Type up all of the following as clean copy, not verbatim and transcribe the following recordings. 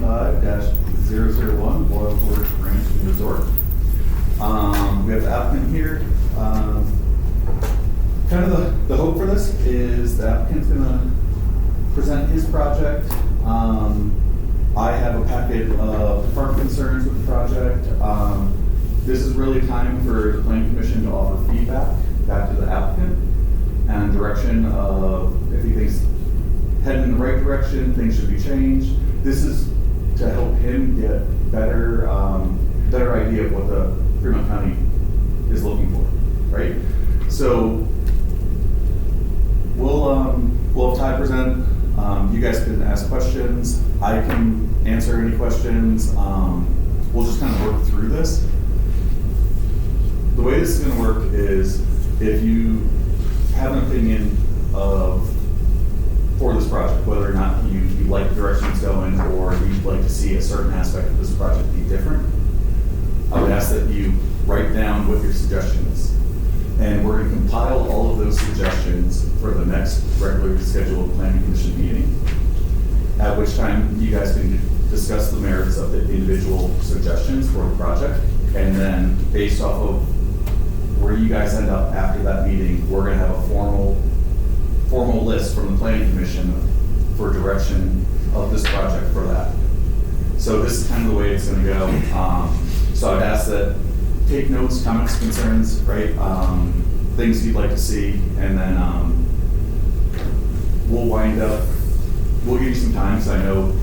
2025-001 Royal Gorge Ranch and Resort. We have the applicant here. Kind of the hope for this is the applicant's gonna present his project. I have a packet of department concerns with the project. This is really a time for the planning commission to offer feedback back to the applicant and direction of if he thinks heading in the right direction, things should be changed. This is to help him get better idea of what the Fremont County is looking for, right? So we'll have Ty present. You guys can ask questions. I can answer any questions. We'll just kind of work through this. The way this is going to work is if you have an opinion for this project, whether or not you like the direction it's going or you'd like to see a certain aspect of this project be different, I would ask that you write down what your suggestion is. And we're going to compile all of those suggestions for the next regularly scheduled planning commission meeting, at which time you guys can discuss the merits of the individual suggestions for the project. And then based off of where you guys end up after that meeting, we're going to have a formal list from the planning commission for direction of this project for that. So this is kind of the way it's going to go. So I'd ask that take notes, comments, concerns, right? Things you'd like to see, and then we'll give you some time, because I know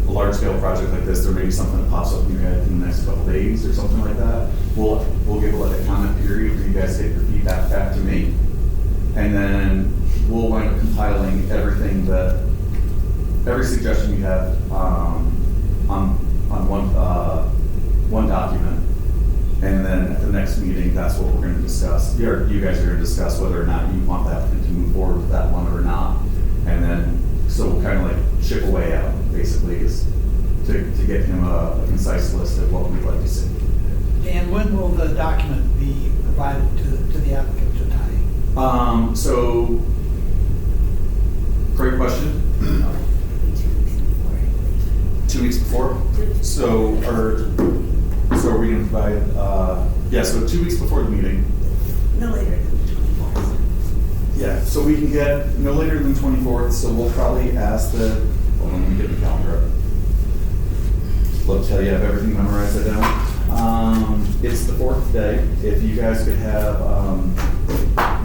a large scale project like this, there may be something that pops up in your head in the next couple days or something like that. We'll give a comment period where you guys get your feedback back to me, and then we'll wind up compiling every suggestion you have on one document. And then at the next meeting, that's what we're going to discuss. You guys are going to discuss whether or not you want the applicant to move forward with that one or not. And then, so we'll kind of like chip away at him, basically, is to get him a concise list of what we'd like to see. And when will the document be provided to the applicant to Ty? So, great question. 2 weeks before? So are we going to provide, so 2 weeks before the meeting. No later than the 24th. Yeah, so we can get no later than the 24th, so we'll probably ask hold on, let me get the calendar up. Love to tell you I have everything memorized it down. It's the 4th day. If you guys could have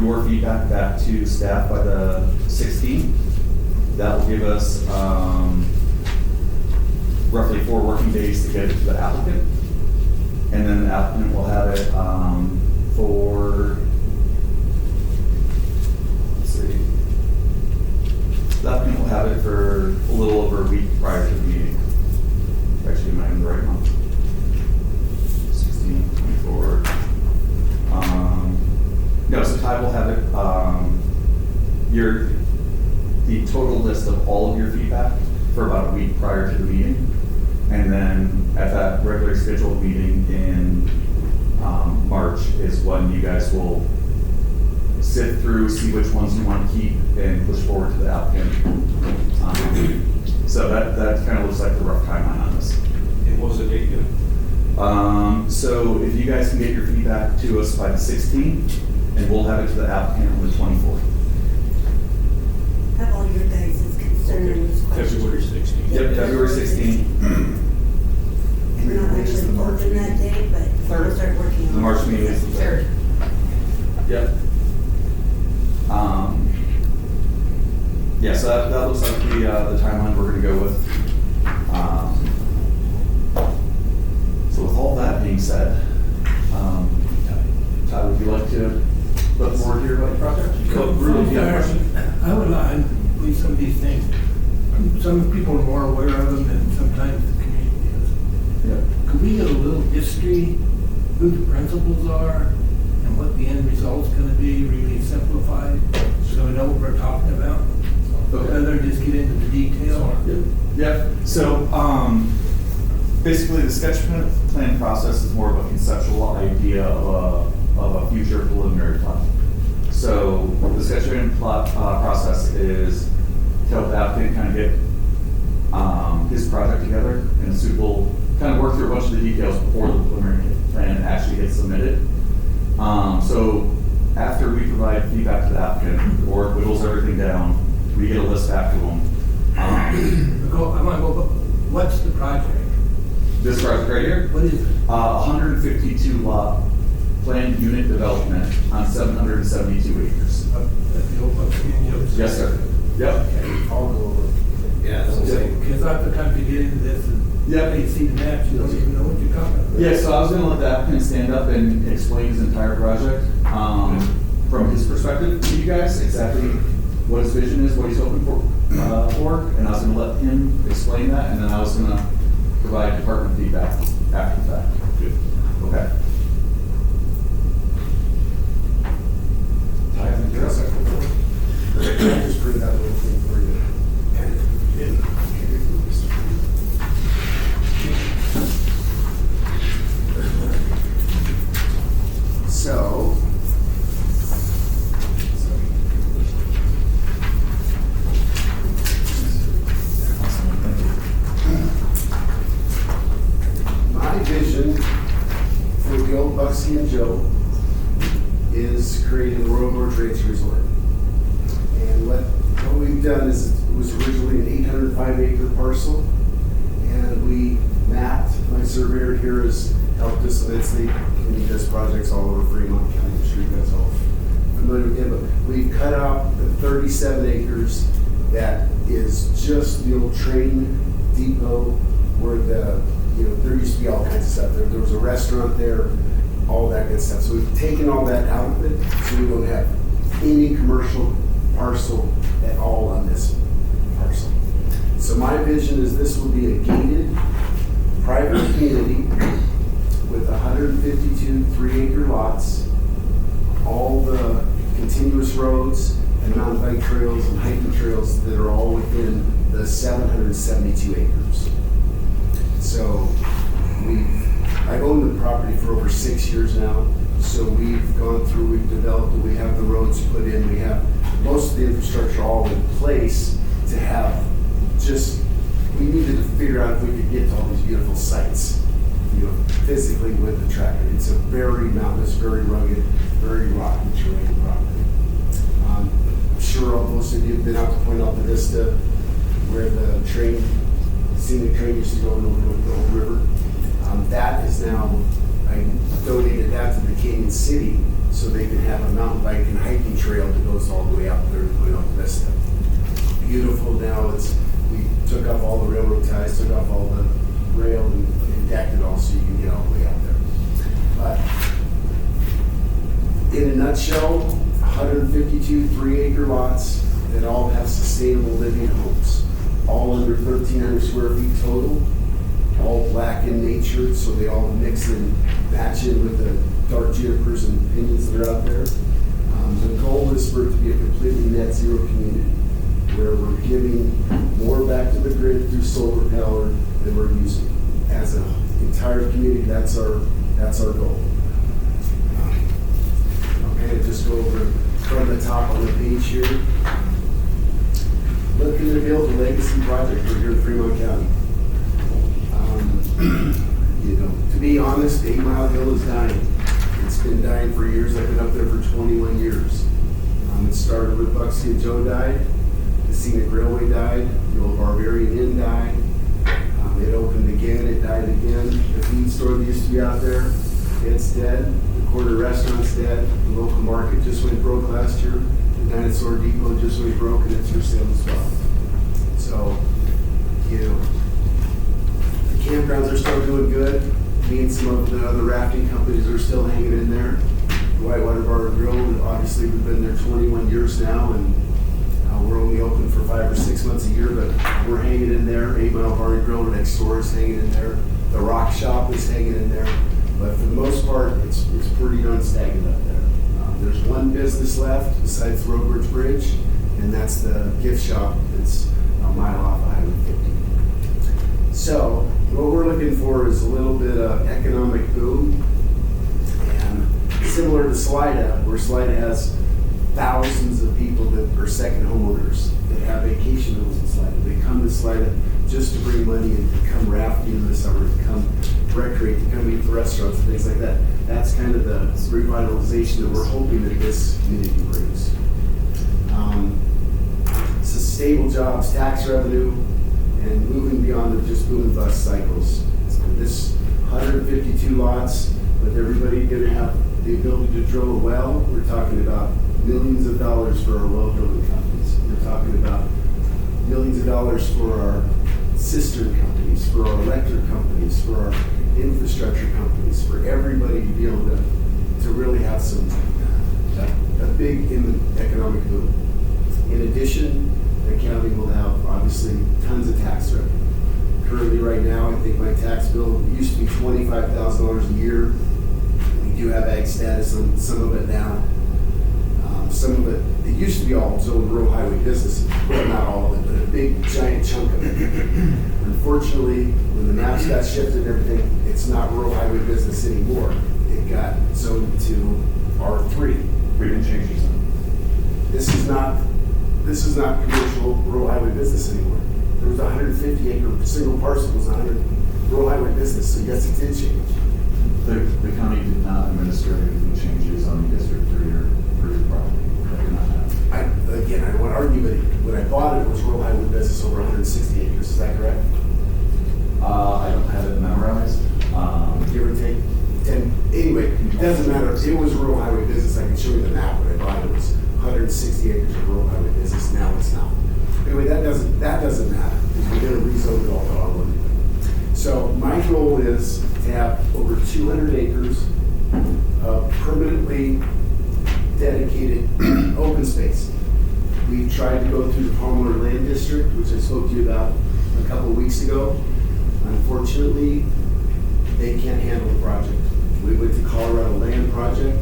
your feedback back to staff by the 16th, that will give us roughly 4 working days to get it to the applicant. And then the applicant will have it the applicant will have it for a little over a week prior to the meeting. Actually, am I in the right month? 16, 24. No, so Ty will have it, the total list of all of your feedback for about a week prior to the meeting. And then at that regularly scheduled meeting in March is when you guys will sift through, see which ones you want to keep and push forward to the applicant. So that kind of looks like the rough timeline on this. And what was the date again? So if you guys can get your feedback to us by the 16th, and we'll have it to the applicant on the 24th. Have all your guys' concerns, questions. February 16th. Yep, February 16th. And we're not actually open that day, but we'll start working on The March meeting is the 3rd. Yep. So that looks like the timeline we're going to go with. So with all that being said, Todd, would you like to put forward here about the project? I would like some of these things. Some people are more aware of them than sometimes the community is. Yeah. Could we get a little history, who the principals are, and what the end result's going to be, really simplified, so we know what we're talking about? Okay. Rather than just get into the detail. Yeah. So basically, the sketch plan process is more of a conceptual idea of a future preliminary plan. So the sketch plan process is to help the applicant kind of get his project together in a suitable, kind of work through a bunch of the details before the preliminary plan actually gets submitted. So after we provide feedback to the applicant, the board whittles everything down, we get a list back to them. What's the project? This project right here, What is it? 152 lot planned unit development on 772 acres. The old Buckskin Joe? Yes, sir. Yep. Okay, I'll go over. Yeah, that's what I'm saying. Because sometimes you get into this and Yep. you see the maps, you don't even know what you're talking about. Yeah, so I was gonna let the applicant stand up and explain his entire project, from his perspective to you guys, exactly what his vision is, what he's hoping for, and I was gonna let him explain that, and then I was gonna provide department feedback after the fact. Good. Okay. I think you're up. Just printed out a little thing for you. So. My vision for the old Bucksy and Joe is creating the Royal Gorge Ranch Resort. And what we've done is, it was originally an 805 acre parcel, and we mapped, my surveyor here has helped us immensely, and he does projects all over Fremont County, I'm sure you guys all familiar with him, but we've cut out the 37 acres that is just the old train depot where there used to be all kinds of stuff. There was a restaurant there, all that good stuff. So we've taken all that out of it, so we don't have any commercial parcel at all on this parcel. So my vision is this will be a gated private community with 152 3-acre lots, all the continuous roads and mountain bike trails and hiking trails that are all within the 772 acres. So I've owned the property for over 6 years now. So we've gone through, we've developed it, we have the roads put in, we have most of the infrastructure all in place to have we needed to figure out if we could get to all these beautiful sites, physically with the tractor. It's a very mountainous, very rugged, very rocky terrain property. I'm sure most of you have been out to Point Alta Vista where the scenic train used to go over the old river. That is now, I donated that to the Canyon City so they can have a mountain bike and hiking trail that goes all the way out there to Point Alta Vista. Beautiful now. We took off all the railroad ties, took off all the rail and decked it all so you can get all the way out there. But in a nutshell, 152 3-acre lots that all have sustainable living homes, all under 1,300 square feet total, all black in nature, so they all mix and match in with the dark junipers and pinions that are out there. The goal is for it to be a completely net zero community, where we're giving more back to the grid through solar power than we're using. As an entire community, that's our goal. Okay, just go over from the top on the page here. Looking to build a legacy project for here in Fremont County. To be honest, 8 Mile Hill is dying. It's been dying for years. I've been up there for 21 years. It started with Bucksy and Joe died. The Scenic Railway died. The old Barbarian Inn died. It opened again. It died again. The feed store that used to be out there, it's dead. The corner restaurant's dead. The local market just went broke last year. The Dinosaur Depot just went broke, and it's for sale as well. So, the campgrounds are still doing good. Me and some of the other rafting companies are still hanging in there. The Whitewater Bar and Grill, obviously we've been there 21 years now, and we're only open for 5 or 6 months a year, but we're hanging in there. 8 Mile Bar and Grill next door is hanging in there. The Rock Shop is hanging in there. But for the most part, it's pretty darn stagnant up there. There's one business left besides the Road Bridge Bridge, and that's the gift shop that's a mile off of Highway 50. So what we're looking for is a little bit of economic boom, and similar to Salida, where Salida has thousands of people that are second homeowners that have vacation homes in Salida. They come to Salida just to bring money and to come rafting in the summer, to come recreate, to come eat at the restaurants and things like that. That's kind of the revitalization that we're hoping that this community brings. Sustainable jobs, tax revenue, and moving beyond the just boom and bust cycles. This 152 lots, with everybody gonna have the ability to drill a well. We're talking about millions of dollars for our well drilling companies. We're talking about millions of dollars for our cistern companies, for our electric companies, for our infrastructure companies, for everybody to be able to really have a big economic boom. In addition, the county will have obviously tons of tax revenue. Currently, right now, I think my tax bill used to be $25,000 a year. We do have ag status on some of it now. Some of it used to be all zoned rural highway businesses, well, not all of it, but a big giant chunk of it. Unfortunately, when the maps got shifted and everything, it's not rural highway business anymore. It got zoned to R3. We didn't change your zone. This is not commercial rural highway business anymore. There was a 150 acre single parcel was 100 rural highway business, so yes, it did change. The county did not administratively change your zoning district for your property. That did not happen. I don't want to argue, but when I bought it, it was rural highway business over 160 acres, is that correct? I don't have it memorized. Give or take 10, anyway, it doesn't matter. It was rural highway business. I can show you the map when I bought it. It was 160 acres of rural highway business. Now it's not. Anyway, that doesn't matter. We're going to rezone it all to R1. So my goal is to have over 200 acres of permanently dedicated open space. We tried to go through the Palmer Land District, which I spoke to you about a couple of weeks ago. Unfortunately, they can't handle the project. We went to Colorado Land Project.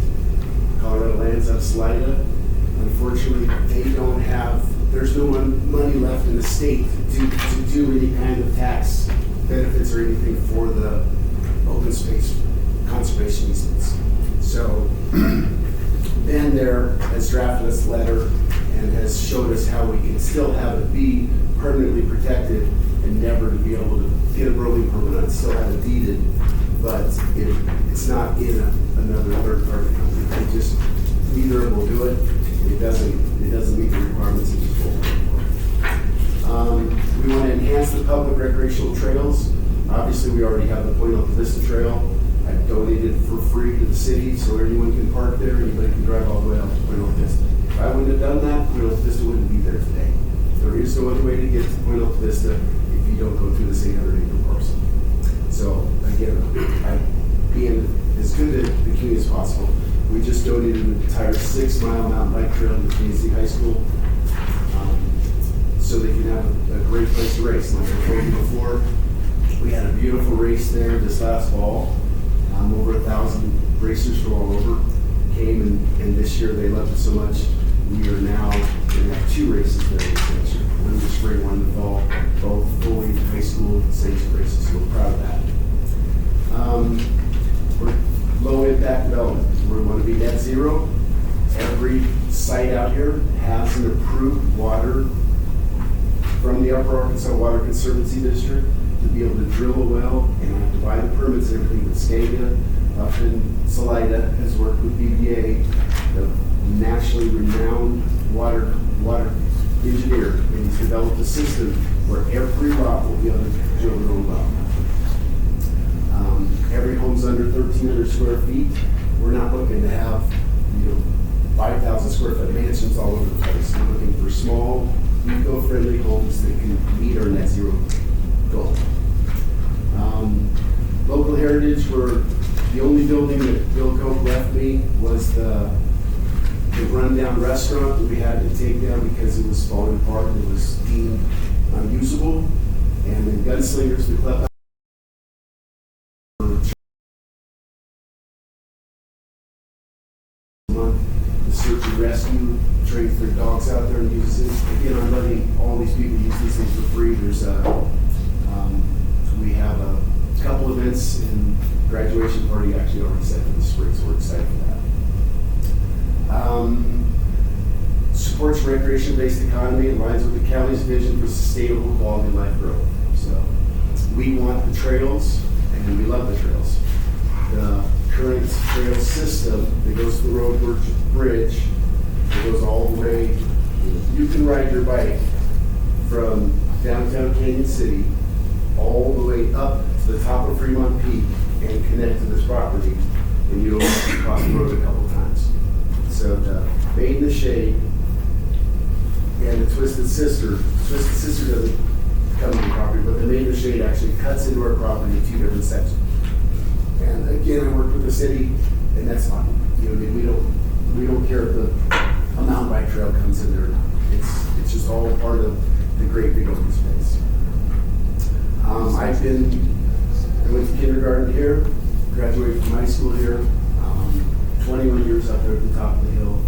Colorado Land's out of Salida. Unfortunately, they don't have, there's no money left in the state to do any kind of tax benefits or anything for the open space conservation easements. So Ben there has drafted us a letter and has showed us how we can still have it be permanently protected and never to be able to get a building permit on it, still have it deeded, but it's not in another third-party company. They just, neither of them will do it. It doesn't meet the requirements of this full. We want to enhance the public recreational trails. Obviously, we already have the Point Alta Vista Trail. I donated for free to the city, so anyone can park there. Anybody can drive all the way out to Point Alta Vista. If I wouldn't have done that, Point Alta Vista wouldn't be there today. There is no other way to get to Point Alta Vista if you don't go through this 800-acre parcel. So again, being as good to the community as possible. We just donated an entire 6-mile mountain bike trail to Kansas High School, so they can have a great place to race. Like I told you before, we had a beautiful race there this last fall. Over 1,000 racers from all over came, and this year they loved it so much. We are now going to have 2 races there this year. One in the spring, one in the fall, both fully high school sanctioned races. So we're proud of that. We're low impact development. We want to be net zero. Every site out here has an approved water from the Upper Arkansas Water Conservancy District to be able to drill a well and have to buy the permits and everything. But Scania up in Salida has worked with BBA, the nationally renowned water engineer, and he's developed a system where every lot will be able to drill their own well. Every home's under 1,300 square feet. We're not looking to have 5,000 square foot mansions all over the place. We're looking for small, eco-friendly homes that can meet our net zero goal. Local heritage, where the only building that Bill Cope left me was the rundown restaurant that we had to take down because it was falling apart and it was deemed unusable. And then Gunslingers, the club, the search and rescue trains their dogs out there and uses it. Again, I'm letting all these people use these things for free. We have a couple events and graduation party actually already set for the spring, so we're excited for that. commercial recreation-based economy aligns with the county's vision for sustainable quality of life growth. So we want the trails, and we love the trails. The current trail system that goes to the road bridge, it goes all the way. You can ride your bike from downtown Canyon City all the way up to the top of Fremont Peak and connect to this property, and you don't have to cross the road a couple times. So the Made in the Shade and the Twisted Sister doesn't come to the property, but the Made in the Shade actually cuts into our property in two different sections. And again, I work with the city, and that's fine. You know, we don't care if the a mountain bike trail comes in there or not. It's just all part of the great big open space. I went to kindergarten here, graduated from high school here, 21 years up there at the top of the hill,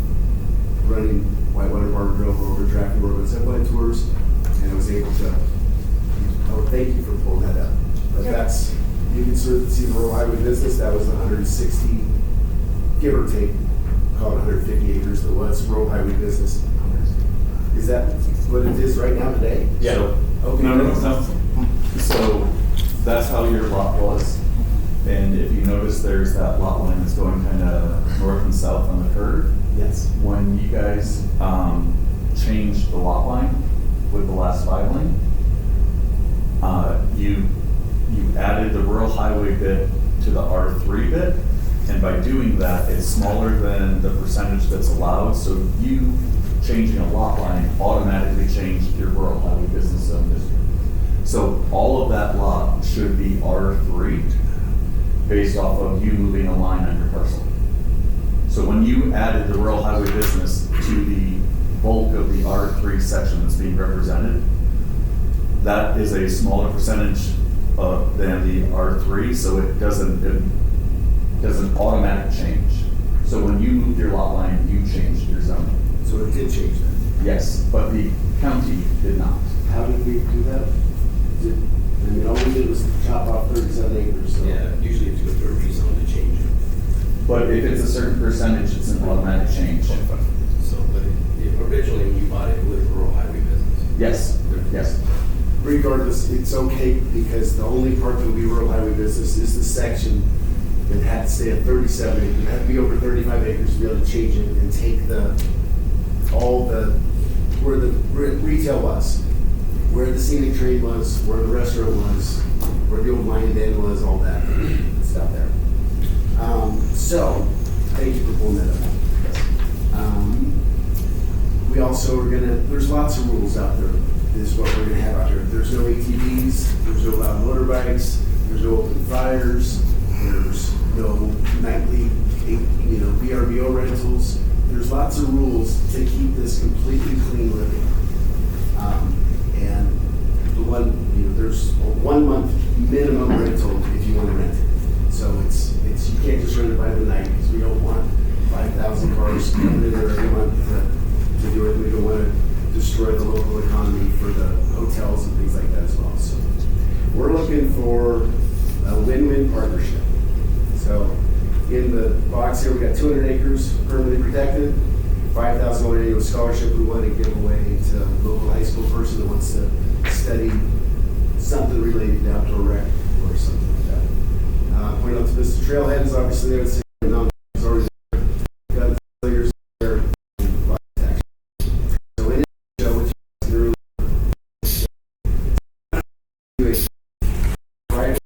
running Whitewater Bar Grill over Drafty World and Zipline tours, and I was able to, thank you for pulling that up. But that's, you can sort of see the rural highway business, that was 160, give or take, call it 150 acres that was rural highway business. Is that what it is right now today? Yeah. So, okay. No. So that's how your lot was. And if you notice, there's that lot line that's going kind of north and south on the curve. Yes. When you guys changed the lot line with the last filing, you added the rural highway bit to the R3 bit. And by doing that, it's smaller than the percentage that's allowed. So you changing a lot line automatically changed your rural highway business zone district. So all of that lot should be R3 based off of you moving a line on your parcel. So when you added the rural highway business to the bulk of the R3 section that's being represented, that is a smaller percentage than the R3, so it does an automatic change. So when you moved your lot line, you changed your zoning. So it did change that. Yes, but the county did not. How did we do that? I mean, all we did was chop off 37 acres. So. Yeah, usually if you go through a rezone to change it. But if it's a certain percentage, it's an automatic change. So, but originally when you bought it, it was rural highway business. Yes, yes. Regardless, it's okay because the only part that will be rural highway business is the section that had to stay at 37 acres. It had to be over 35 acres to be able to change it and take where the retail was, where the scenic train was, where the restaurant was, where the old wine and den was, all that stuff there. So, thank you for pulling that up. We also are there's lots of rules out there. This is what we're gonna have out there. There's no ATVs, there's no loud motorbikes, there's no open fires, there's no nightly, VRBO rentals. There's lots of rules to keep this completely clean living. And there's a 1 month minimum rental if you want to rent it. So you can't just rent it by the night because we don't want 5,000 cars coming in there every month to do it. We don't want to destroy the local economy for the hotels and things like that as well. So we're looking for a win-win partnership. So in the box here, we got 200 acres permanently protected, $5,000 annual scholarship we want to give away to a local high school person that wants to study something related to outdoor rec or something like that. Point out to Vista Trailhead is obviously there. It's already got players there. So in it, which is early, right,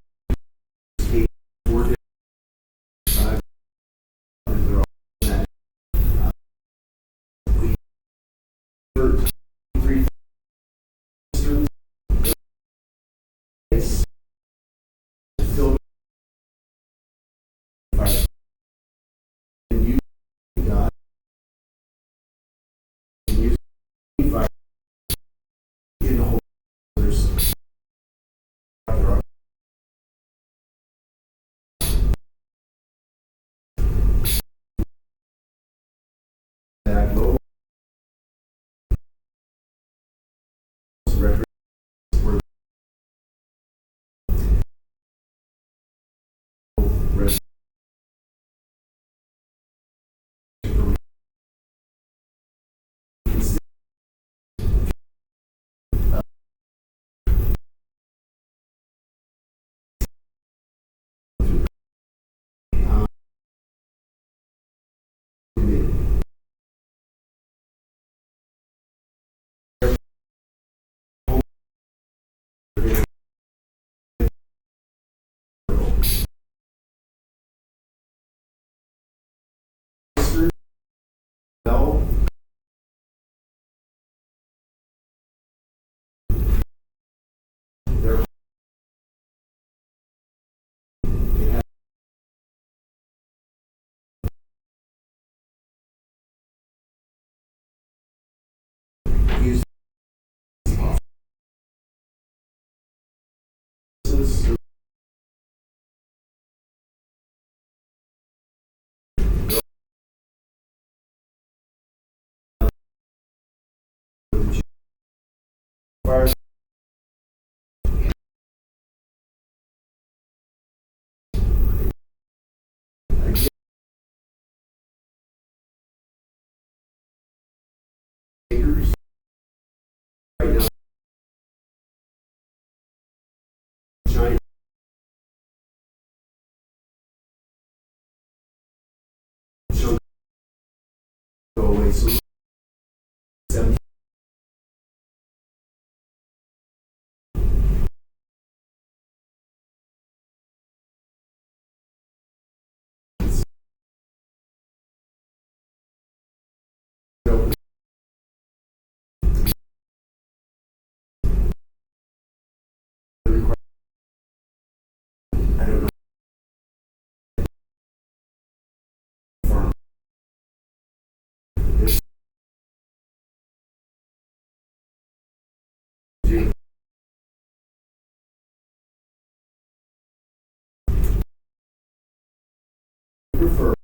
prefer